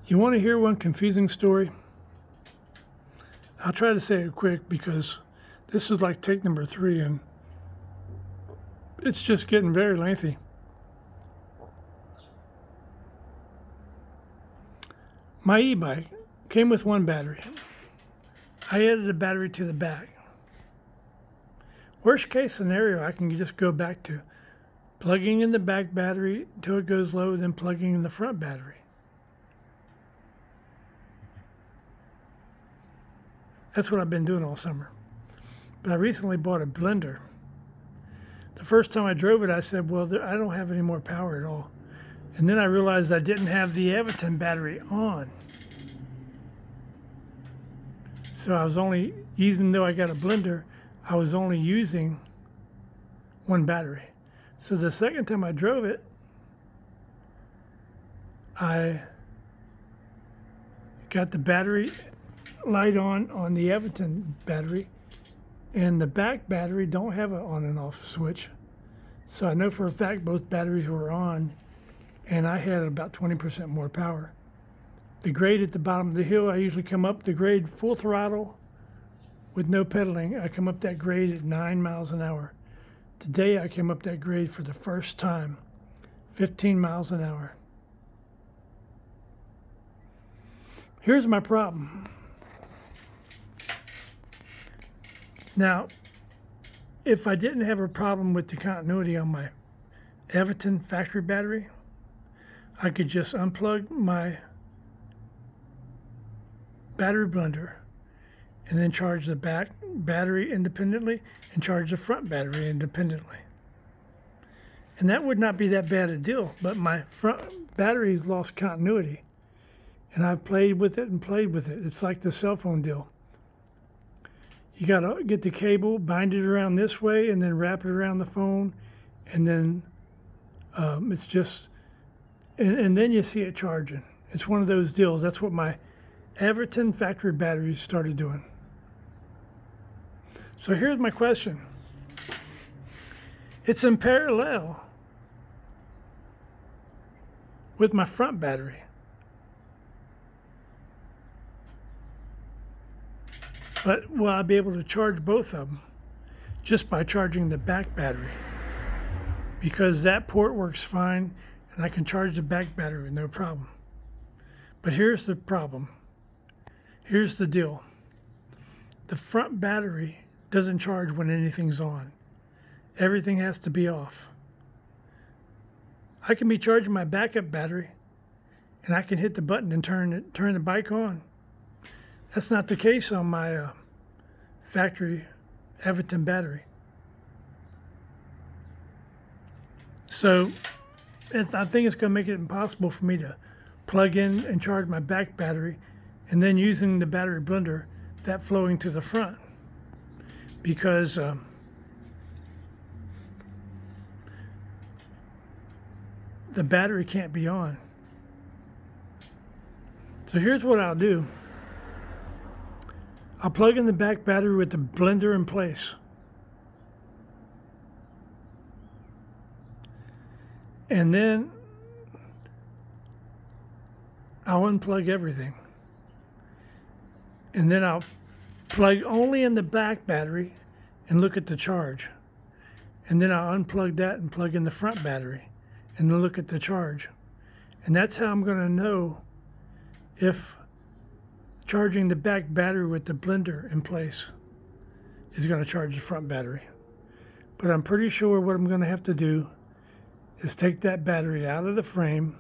You want to hear one confusing story? I'll try to say it quick because this is like take number 3 and it's just getting very lengthy. My e-bike came with one battery. I added a battery to the back. Worst case scenario, I can just go back to plugging in the back battery until it goes low, then plugging in the front battery. That's what I've been doing all summer. But I recently bought a blender. The first time I drove it, I said, well, I don't have any more power at all. And then I realized I didn't have the Aviton battery on. So I was only, even though I got a blender, I was only using one battery. So the second time I drove it, I got the battery light on the Aviton battery, and the back battery don't have an on and off switch. So I know for a fact both batteries were on, and I had about 20% more power. The grade at the bottom of the hill, I usually come up the grade full throttle with no pedaling. I come up that grade at 9 miles an hour. Today I came up that grade for the first time, 15 miles an hour. Here's my problem. Now, if I didn't have a problem with the continuity on my Aviton factory battery, I could just unplug my battery blender and then charge the back battery independently and charge the front battery independently. And that would not be that bad a deal, but my front battery's lost continuity. And I've played with it and played with it. It's like the cell phone deal. You gotta get the cable, bind it around this way, and then wrap it around the phone, and then it's just, and then you see it charging. It's one of those deals. That's what my Aviton factory batteries started doing. So here's my question. It's in parallel with my front battery. But will I be able to charge both of them just by charging the back battery? Because that port works fine and I can charge the back battery with no problem. But here's the problem. Here's the deal. The front battery doesn't charge when anything's on. Everything has to be off. I can be charging my backup battery and I can hit the button and turn the bike on. That's not the case on my factory Aviton battery. So I think it's going to make it impossible for me to plug in and charge my back battery and then using the battery blender, that flowing to the front. Because the battery can't be on. So here's what I'll do. I'll plug in the back battery with the blender in place. And then I'll unplug everything. And then I'll plug only in the back battery and look at the charge. And then I'll unplug that and plug in the front battery and then look at the charge. And that's how I'm going to know if charging the back battery with the blender in place is going to charge the front battery. But I'm pretty sure what I'm going to have to do is take that battery out of the frame,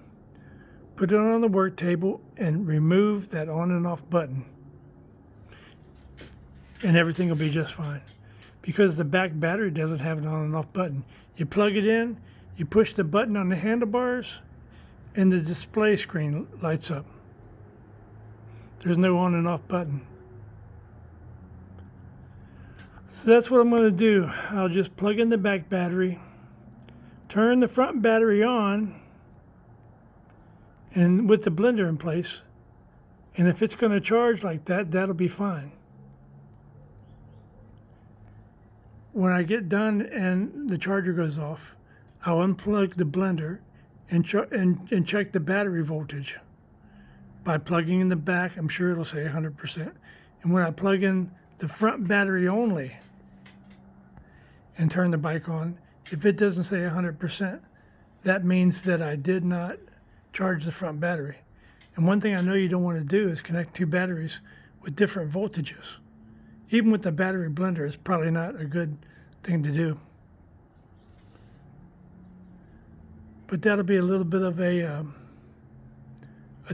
put it on the work table, and remove that on and off button. And everything will be just fine. Because the back battery doesn't have an on and off button. You plug it in, you push the button on the handlebars, and the display screen lights up. There's no on and off button. So that's what I'm going to do. I'll just plug in the back battery, turn the front battery on, and with the blender in place. And if it's going to charge like that, that'll be fine. When I get done and the charger goes off, I'll unplug the blender and check the battery voltage. By plugging in the back, I'm sure it'll say 100%. And when I plug in the front battery only and turn the bike on, if it doesn't say 100%, that means that I did not charge the front battery. And one thing I know you don't want to do is connect two batteries with different voltages. Even with the battery blender, it's probably not a good thing to do. But that'll be a little bit of a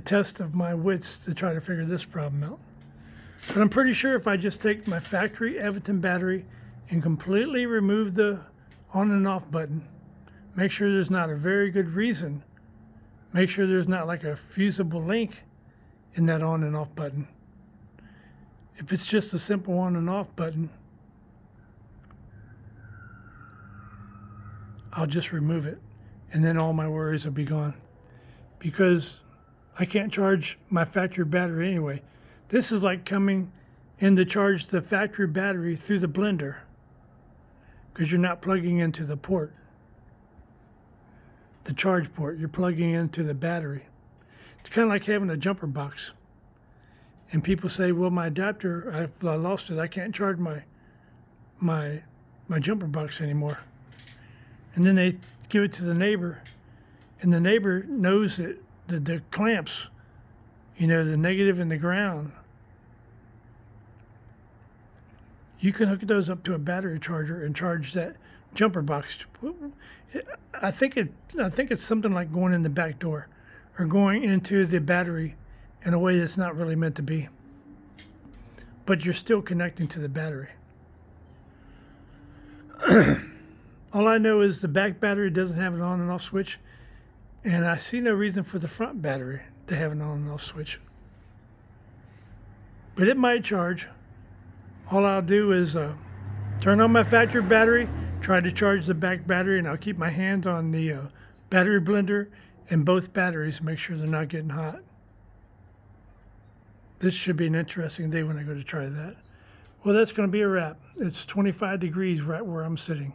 test of my wits to try to figure this problem out. But I'm pretty sure if I just take my factory Evaton battery and completely remove the on and off button, make sure there's not a very good reason, make sure there's not like a fusible link in that on and off button. If it's just a simple on and off button, I'll just remove it, and then all my worries will be gone. Because I can't charge my factory battery anyway. This is like coming in to charge the factory battery through the blender, because you're not plugging into the port, the charge port. You're plugging into the battery. It's kind of like having a jumper box. And people say, well, my adapter, I lost it. I can't charge my jumper box anymore. And then they give it to the neighbor, and the neighbor knows that the clamps, the negative and the ground, you can hook those up to a battery charger and charge that jumper box. I think it's something like going in the back door or going into the battery in a way that's not really meant to be. But you're still connecting to the battery. All I know is the back battery doesn't have an on and off switch, and I see no reason for the front battery to have an on and off switch. But it might charge. All I'll do is turn on my factory battery, try to charge the back battery, and I'll keep my hands on the battery blender and both batteries, make sure they're not getting hot. This should be an interesting day when I go to try that. Well, that's going to be a wrap. It's 25 degrees right where I'm sitting.